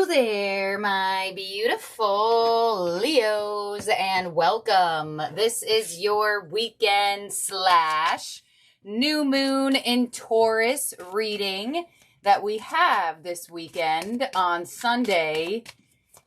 there, my beautiful Leos, and welcome. This is your weekend / new moon in Taurus reading that we have this weekend on Sunday,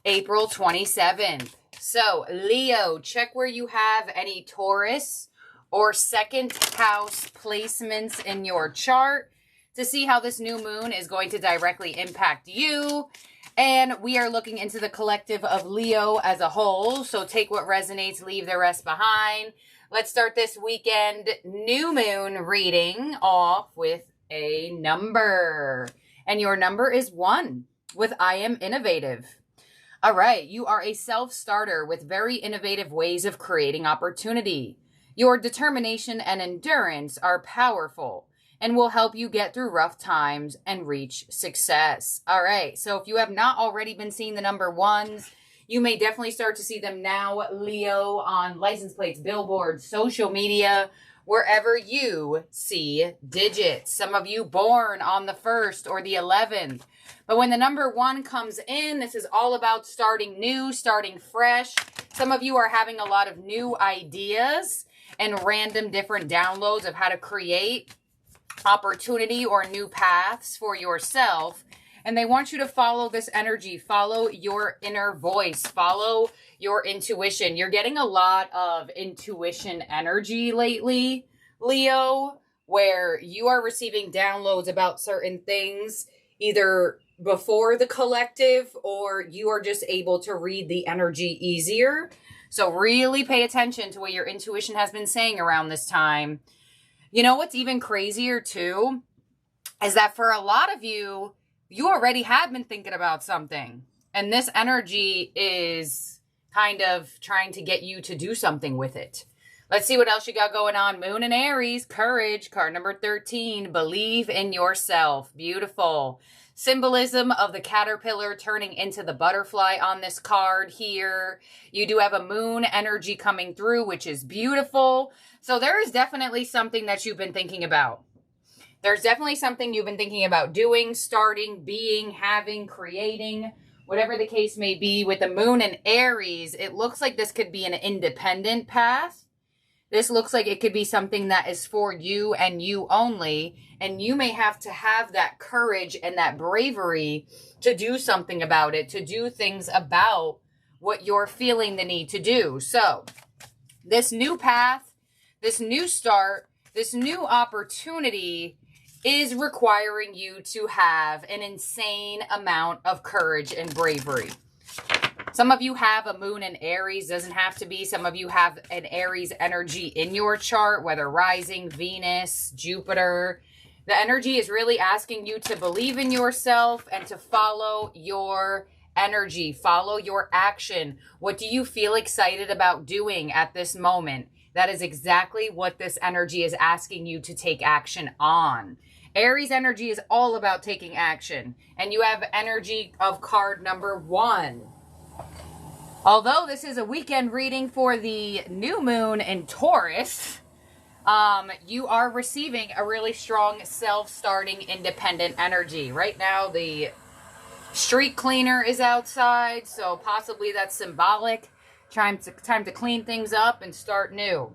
April 27th. So, Leo, check where you have any Taurus or second house placements in your chart to see how this new moon is going to directly impact you. And we are looking into the collective of Leo as a whole. So take what resonates, leave the rest behind. Let's start this weekend new moon reading off with a number. And your number is 1 with I am innovative. All right, you are a self-starter with very innovative ways of creating opportunity. Your determination and endurance are powerful and will help you get through rough times and reach success. All right, so if you have not already been seeing the number 1s, you may definitely start to see them now, Leo, on license plates, billboards, social media, wherever you see digits. Some of you born on the 1st or the 11th. But when the number 1 comes in, this is all about starting new, starting fresh. Some of you are having a lot of new ideas and random different downloads of how to create opportunity or new paths for yourself, and they want you to follow this energy, follow your inner voice, follow your intuition. You're getting a lot of intuition energy lately, Leo, where you are receiving downloads about certain things either before the collective or you are just able to read the energy easier. So really pay attention to what your intuition has been saying around this time. You know what's even crazier too is that for a lot of you, you already have been thinking about something. And this energy is kind of trying to get you to do something with it. Let's see what else you got going on. Moon and Aries, courage, card number 13. Believe in yourself. Beautiful. Symbolism of the caterpillar turning into the butterfly on this card here. You do have a moon energy coming through, which is beautiful. So there is definitely something that you've been thinking about. There's definitely something you've been thinking about doing, starting, being, having, creating, whatever the case may be. With the moon and Aries, it looks like this could be an independent path. This looks like it could be something that is for you and you only. And you may have to have that courage and that bravery to do something about it, to do things about what you're feeling the need to do. So this new path, this new start, this new opportunity is requiring you to have an insane amount of courage and bravery. Some of you have a moon in Aries, doesn't have to be. Some of you have an Aries energy in your chart, whether rising, Venus, Jupiter. The energy is really asking you to believe in yourself and to follow your energy, follow your action. What do you feel excited about doing at this moment? That is exactly what this energy is asking you to take action on. Aries energy is all about taking action. And you have energy of card number 1. Although this is a weekend reading for the new moon in Taurus, you are receiving a really strong self-starting independent energy. Right now, the street cleaner is outside, so possibly that's symbolic. Time to clean things up and start new.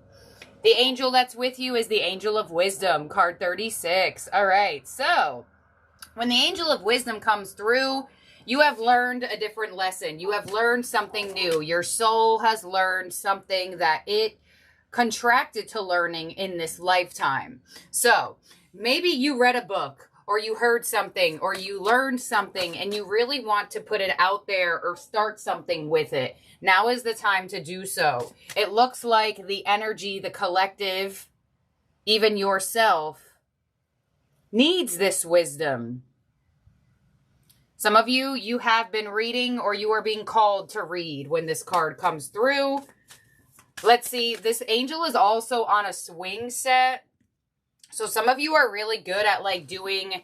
The angel that's with you is the angel of wisdom, card 36. All right, so when the angel of wisdom comes through, you have learned a different lesson. You have learned something new. Your soul has learned something that it contracted to learning in this lifetime. So maybe you read a book or you heard something or you learned something and you really want to put it out there or start something with it. Now is the time to do so. It looks like the energy, the collective, even yourself, needs this wisdom. Some of you, you have been reading or you are being called to read when this card comes through. Let's see. This angel is also on a swing set. So some of you are really good at like doing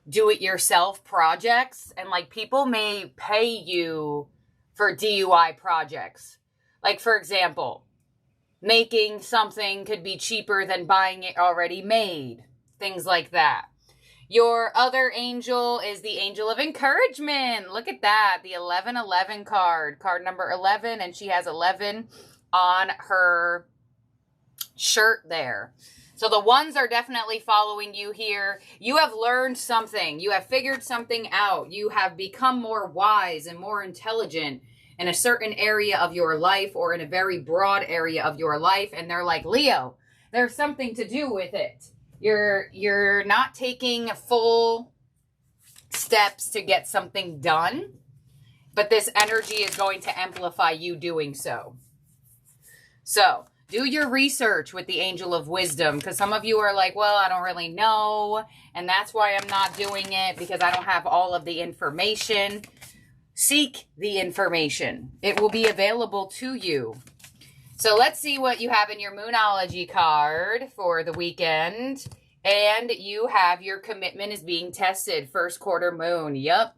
do-it-yourself projects. And like people may pay you for DIY projects. Like for example, making something could be cheaper than buying it already made. Things like that. Your other angel is the angel of encouragement. Look at that. The 1111 card. Card number 11. And she has 11 on her shirt there. So the ones are definitely following you here. You have learned something. You have figured something out. You have become more wise and more intelligent in a certain area of your life or in a very broad area of your life. And they're like, Leo, there's something to do with it. You're not taking full steps to get something done, but this energy is going to amplify you doing so. So do your research with the angel of wisdom, because some of you are like, well, I don't really know, and that's why I'm not doing it, because I don't have all of the information. Seek the information. It will be available to you. So let's see what you have in your Moonology card for the weekend. And you have your commitment is being tested. First quarter moon. Yep.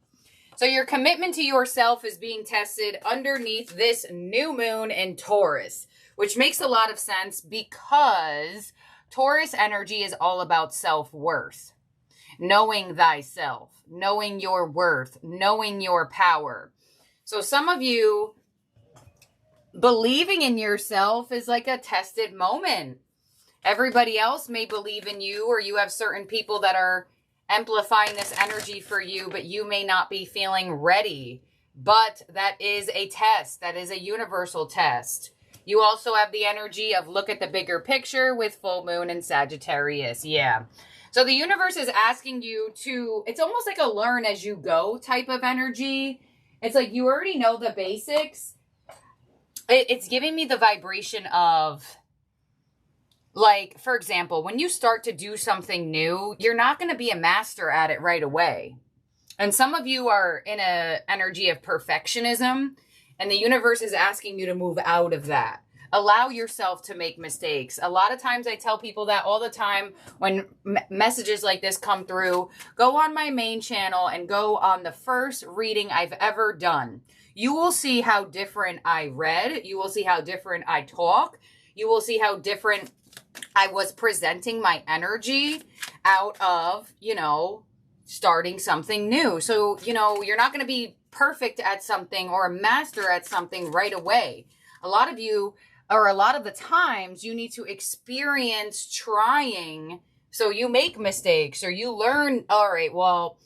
So your commitment to yourself is being tested underneath this new moon in Taurus, which makes a lot of sense because Taurus energy is all about self-worth. Knowing thyself, knowing your worth, knowing your power. So some of you, believing in yourself is like a tested moment. Everybody else may believe in you, or you have certain people that are amplifying this energy for you, but you may not be feeling ready. But that is a test. That is a universal test. You also have the energy of look at the bigger picture with full moon and Sagittarius. Yeah. So the universe is asking you to, it's almost like a learn as you go type of energy. It's like you already know the basics. It's giving me the vibration of, like, for example, when you start to do something new, you're not going to be a master at it right away. And some of you are in an energy of perfectionism, and the universe is asking you to move out of that. Allow yourself to make mistakes. A lot of times I tell people that all the time when messages like this come through. Go on my main channel and go on the first reading I've ever done. You will see how different I read. You will see how different I talk. You will see how different I was presenting my energy out of, starting something new. So, you're not going to be perfect at something or a master at something right away. A lot of you, or a lot of the times, you need to experience trying so you make mistakes or you learn, all right, well,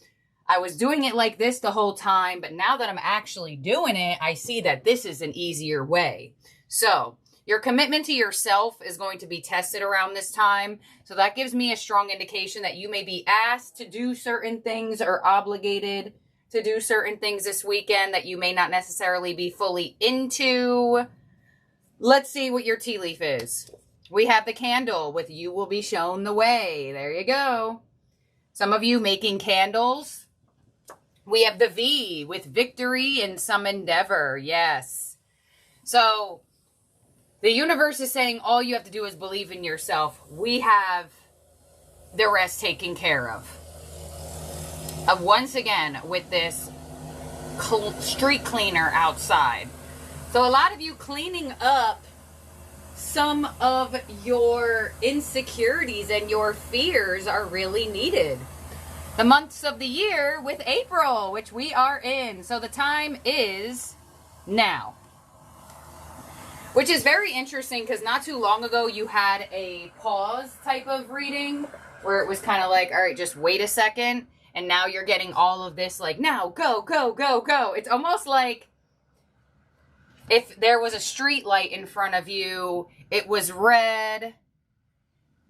I was doing it like this the whole time, but now that I'm actually doing it, I see that this is an easier way. So your commitment to yourself is going to be tested around this time. So that gives me a strong indication that you may be asked to do certain things or obligated to do certain things this weekend that you may not necessarily be fully into. Let's see what your tea leaf is. We have the candle with you will be shown the way. There you go. Some of you making candles. We have the V with victory in some endeavor. Yes. So the universe is saying all you have to do is believe in yourself. We have the rest taken care of. Once again, with this street cleaner outside. So a lot of you cleaning up some of your insecurities and your fears are really needed. The months of the year with April, which we are in. So the time is now. Which is very interesting because not too long ago you had a pause type of reading where it was kind of like, all right, just wait a second. And now you're getting all of this like, now, go, go, go, go. It's almost like if there was a street light in front of you, it was red,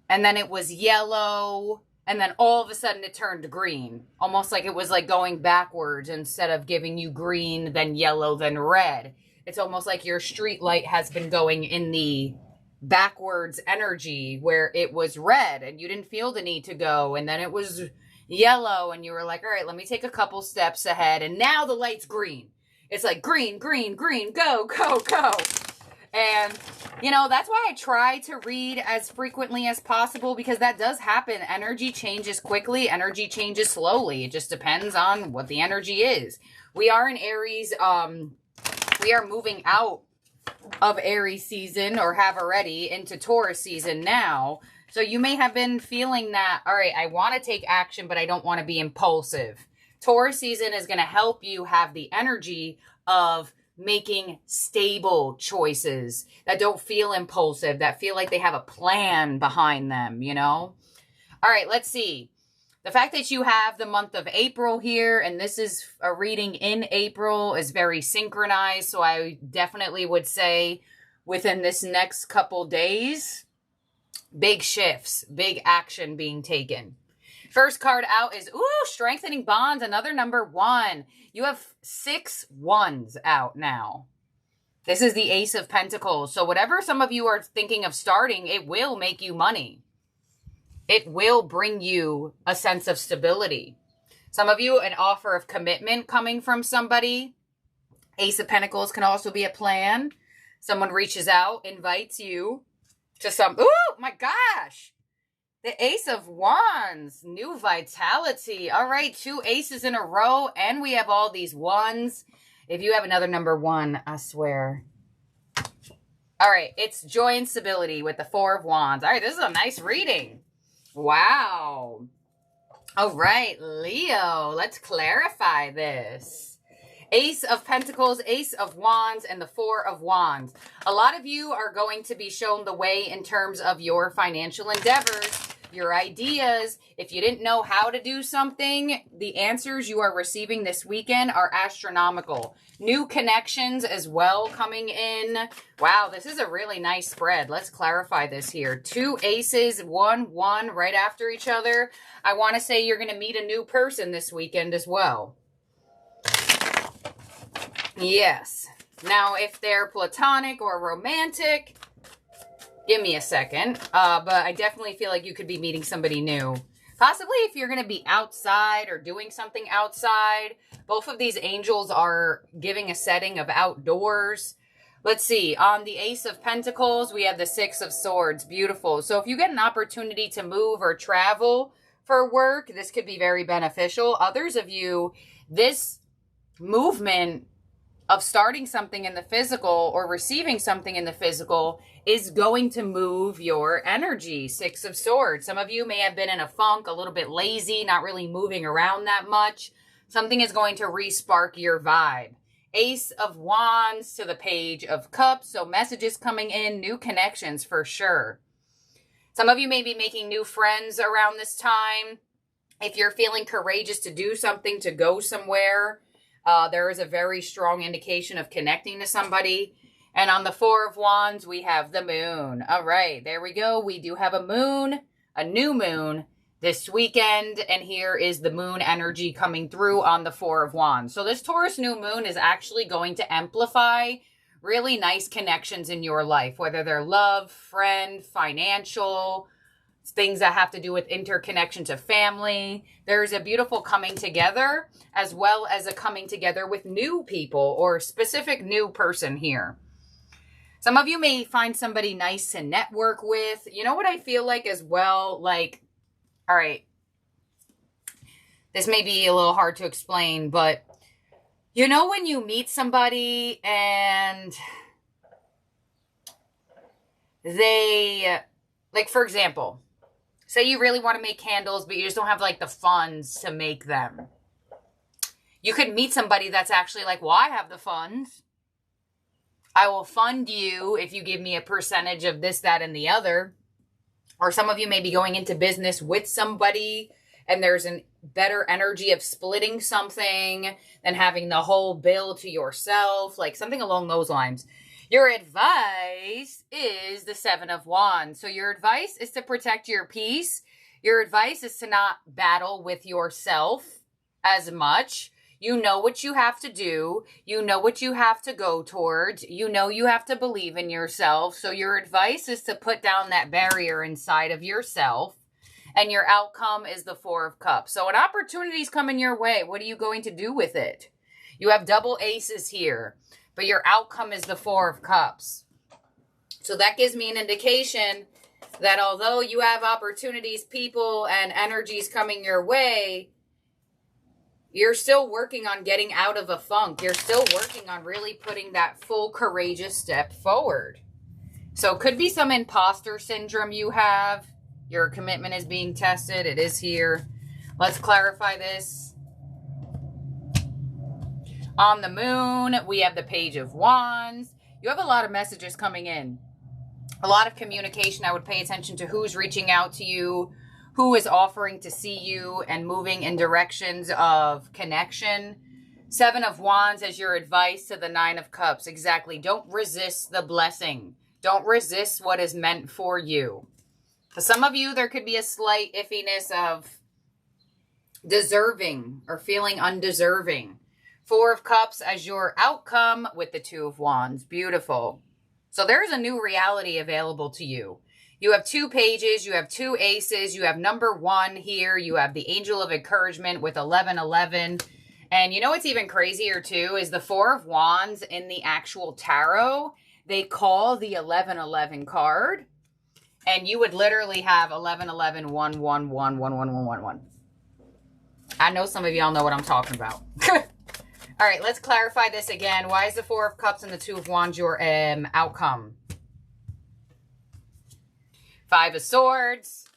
and then it was yellow, and then all of a sudden it turned green. Almost like it was like going backwards instead of giving you green, then yellow, then red. It's almost like your street light has been going in the backwards energy where it was red and you didn't feel the need to go, and then it was yellow and you were like, all right, let me take a couple steps ahead, and now the light's green. It's like green, green, green, go, go, go. And, that's why I try to read as frequently as possible because that does happen. Energy changes quickly. Energy changes slowly. It just depends on what the energy is. We are in Aries. We are moving out of Aries season or have already into Taurus season now. So you may have been feeling that, all right, I want to take action, but I don't want to be impulsive. Taurus season is going to help you have the energy of making stable choices that don't feel impulsive, that feel like they have a plan behind them, you know? All right, let's see. The fact that you have the month of April here, and this is a reading in April, is very synchronized. So I definitely would say within this next couple days, big shifts, big action being taken. First card out is, strengthening bonds, another number 1. You have 6 ones out now. This is the Ace of Pentacles. So whatever some of you are thinking of starting, it will make you money. It will bring you a sense of stability. Some of you, an offer of commitment coming from somebody. Ace of Pentacles can also be a plan. Someone reaches out, invites you to some, oh my gosh. The Ace of Wands, new vitality. All right, 2 aces in a row, and we have all these ones. If you have another number 1, I swear. All right, it's joy and stability with the 4 of Wands. All right, this is a nice reading. Wow. All right, Leo, let's clarify this. Ace of Pentacles, Ace of Wands, and the 4 of Wands. A lot of you are going to be shown the way in terms of your financial endeavors, your ideas. If you didn't know how to do something, the answers you are receiving this weekend are astronomical. New connections as well coming in. Wow, this is a really nice spread. Let's clarify this here. 2 aces, 1, 1 right after each other. I want to say you're going to meet a new person this weekend as well. Yes. Now, if they're platonic or romantic, give me a second. But I definitely feel like you could be meeting somebody new. Possibly if you're going to be outside or doing something outside. Both of these angels are giving a setting of outdoors. Let's see. On the Ace of Pentacles, we have the 6 of Swords. Beautiful. So if you get an opportunity to move or travel for work, this could be very beneficial. Others of you, this movement of starting something in the physical or receiving something in the physical is going to move your energy. 6 of Swords. Some of you may have been in a funk, a little bit lazy, not really moving around that much. Something is going to re-spark your vibe. Ace of Wands to the Page of Cups. So messages coming in, new connections for sure. Some of you may be making new friends around this time. If you're feeling courageous to do something, to go somewhere, there is a very strong indication of connecting to somebody. And on the 4 of Wands, we have the moon. All right, there we go. We do have a moon, a new moon this weekend. And here is the moon energy coming through on the 4 of Wands. So this Taurus new moon is actually going to amplify really nice connections in your life, whether they're love, friend, financial, things that have to do with interconnection to family. There's a beautiful coming together as well as a coming together with new people or specific new person here. Some of you may find somebody nice to network with. You know what I feel like as well? Like, all right, this may be a little hard to explain, but you know when you meet somebody and they, like for example, say you really want to make candles, but you just don't have like the funds to make them. You could meet somebody that's actually like, well, I have the funds. I will fund you if you give me a percentage of this, that, and the other. Or some of you may be going into business with somebody and there's a better energy of splitting something than having the whole bill to yourself, like something along those lines. Your advice is the 7 of Wands. So your advice is to protect your peace. Your advice is to not battle with yourself as much. You know what you have to do. You know what you have to go towards. You know you have to believe in yourself. So your advice is to put down that barrier inside of yourself. And your outcome is the 4 of Cups. So an opportunity is coming your way. What are you going to do with it? You have double aces here. But your outcome is the 4 of Cups. So that gives me an indication that although you have opportunities, people, and energies coming your way, you're still working on getting out of a funk. You're still working on really putting that full courageous step forward. So it could be some imposter syndrome you have. Your commitment is being tested. It is here. Let's clarify this. On the moon, we have the Page of Wands. You have a lot of messages coming in. A lot of communication. I would pay attention to who's reaching out to you, who is offering to see you and moving in directions of connection. Seven of Wands as your advice to the Nine of Cups. Exactly. Don't resist the blessing. Don't resist what is meant for you. For some of you, there could be a slight iffiness of deserving or feeling undeserving. Four of Cups as your outcome with the Two of Wands. Beautiful. So there's a new reality available to you. You have two pages, you have two aces, you have number 1 here, you have the Angel of Encouragement with 1111. And you know what's even crazier too is the Four of Wands in the actual tarot, they call the 1111 card. And you would literally have 1111 111 11111. I know some of y'all know what I'm talking about. All right, let's clarify this again. Why is the Four of Cups and the Two of Wands your outcome? Five of Swords.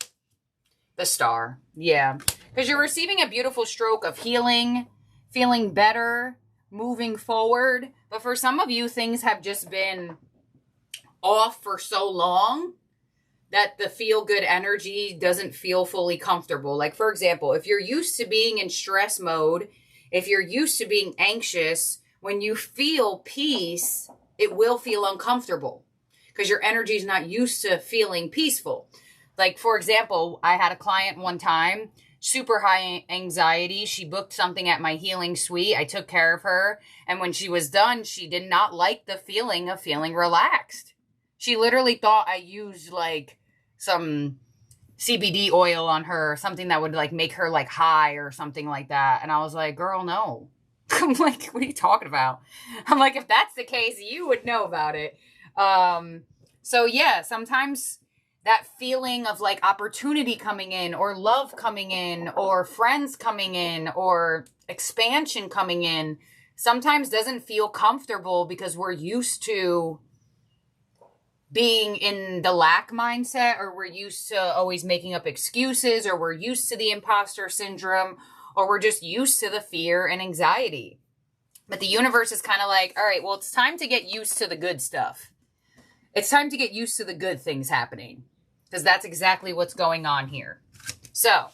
The Star. Yeah. Because you're receiving a beautiful stroke of healing, feeling better, moving forward. But for some of you, things have just been off for so long that the feel-good energy doesn't feel fully comfortable. Like, for example, if you're used to being in stress mode, if you're used to being anxious, when you feel peace, it will feel uncomfortable because your energy is not used to feeling peaceful. Like, for example, I had a client one time, super high anxiety. She booked something at my healing suite. I took care of her. And when she was done, she did not like the feeling of feeling relaxed. She literally thought I used like some CBD oil on her, something that would like make her like high or something like that. And I was like, girl, no. I'm like, what are you talking about? I'm like, if that's the case, you would know about it. So yeah, sometimes that feeling of like opportunity coming in or love coming in or friends coming in or expansion coming in sometimes doesn't feel comfortable because we're used to being in the lack mindset, or we're used to always making up excuses, or we're used to the imposter syndrome, or we're just used to the fear and anxiety. But the universe is kind of like, all right, well, it's time to get used to the good stuff. It's time to get used to the good things happening, because that's exactly what's going on here. So,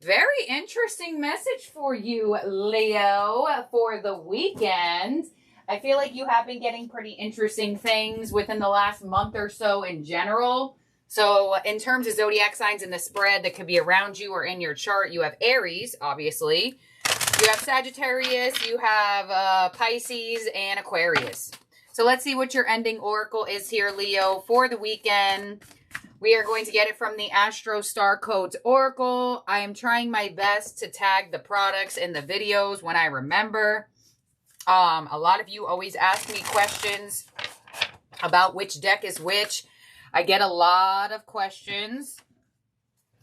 very interesting message for you, Leo, for the weekend. I feel like you have been getting pretty interesting things within the last month or so in general. So in terms of zodiac signs in the spread that could be around you or in your chart, you have Aries, obviously. You have Sagittarius, you have Pisces, and Aquarius. So let's see what your ending oracle is here, Leo, for the weekend. We are going to get it from the Astro Star Codes Oracle. I am trying my best to tag the products in the videos when I remember. A lot of you always ask me questions about which deck is which. I get a lot of questions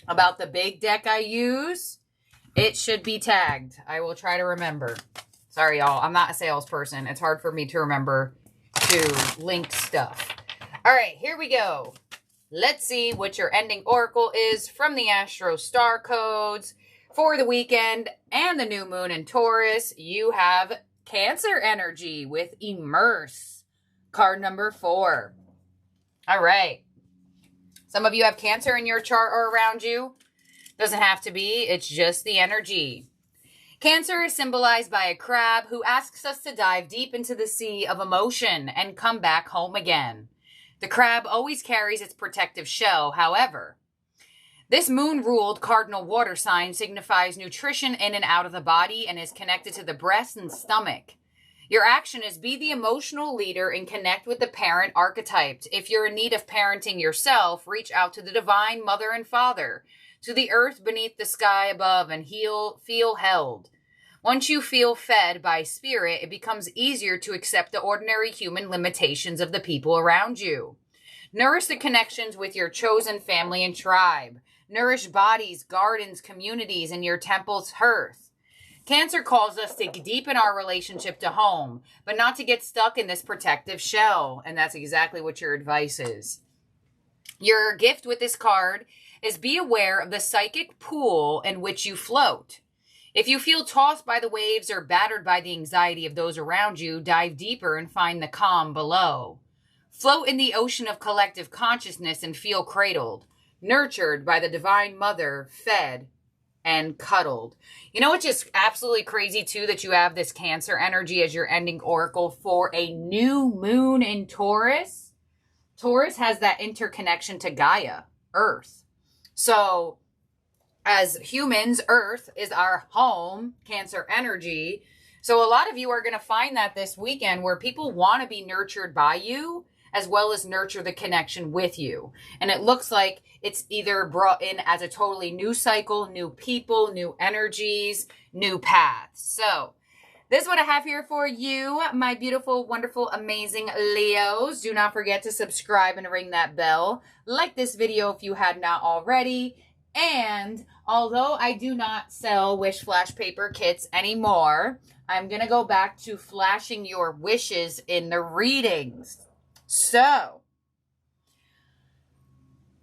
about the big deck I use. It should be tagged. I will try to remember. Sorry, y'all. I'm not a salesperson. It's hard for me to remember to link stuff. All right, here we go. Let's see what your ending oracle is from the Astro Star Codes for the weekend and the new moon in Taurus. You have Cancer energy with Immerse, card number 4. All right. Some of you have Cancer in your chart or around you. Doesn't have to be. It's just the energy. Cancer is symbolized by a crab who asks us to dive deep into the sea of emotion and come back home again. The crab always carries its protective shell, however. This moon-ruled cardinal water sign signifies nutrition in and out of the body and is connected to the breast and stomach. Your action is be the emotional leader and connect with the parent archetype. If you're in need of parenting yourself, reach out to the divine mother and father, to the earth beneath the sky above, and feel held. Once you feel fed by spirit, it becomes easier to accept the ordinary human limitations of the people around you. Nourish the connections with your chosen family and tribe. Nourish bodies, gardens, communities, and your temple's hearth. Cancer calls us to deepen our relationship to home, but not to get stuck in this protective shell. And that's exactly what your advice is. Your gift with this card is be aware of the psychic pool in which you float. If you feel tossed by the waves or battered by the anxiety of those around you, dive deeper and find the calm below. Float in the ocean of collective consciousness and feel cradled, nurtured by the Divine Mother, fed and cuddled. You know what's just absolutely crazy too, that you have this Cancer energy as your ending oracle for a new moon in Taurus? Taurus has that interconnection to Gaia, Earth. So as humans, Earth is our home, Cancer energy. So a lot of you are going to find that this weekend where people want to be nurtured by you as well as nurture the connection with you. And it looks like it's either brought in as a totally new cycle, new people, new energies, new paths. So this is what I have here for you, my beautiful, wonderful, amazing Leos. Do not forget to subscribe and ring that bell. Like this video if you had not already. And although I do not sell wish flash paper kits anymore, I'm going to go back to flashing your wishes in the readings. So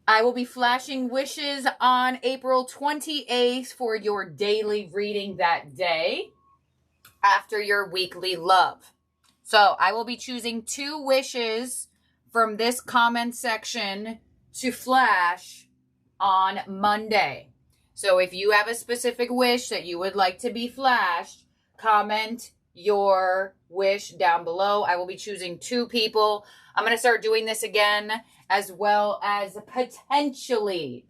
I will be flashing wishes on April 28th for your daily reading that day after your weekly love. So I will be choosing 2 wishes from this comment section to flash on Monday. So if you have a specific wish that you would like to be flashed, comment your wish down below. I will be choosing 2 people. I'm going to start doing this again, as well as potentially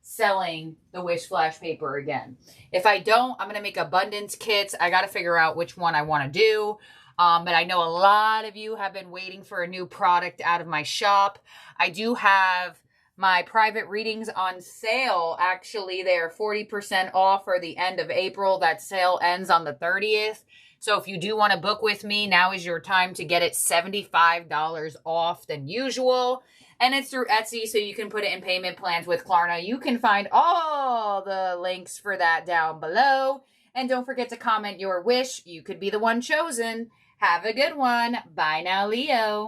selling the wish flash paper again. If I don't, I'm going to make abundance kits. I got to figure out which one I want to do. But I know a lot of you have been waiting for a new product out of my shop. I do have my private readings on sale. Actually, they are 40% off for the end of April. That sale ends on the 30th. So if you do want to book with me, now is your time to get it $75 off than usual. And it's through Etsy, so you can put it in payment plans with Klarna. You can find all the links for that down below. And don't forget to comment your wish. You could be the one chosen. Have a good one. Bye now, Leo.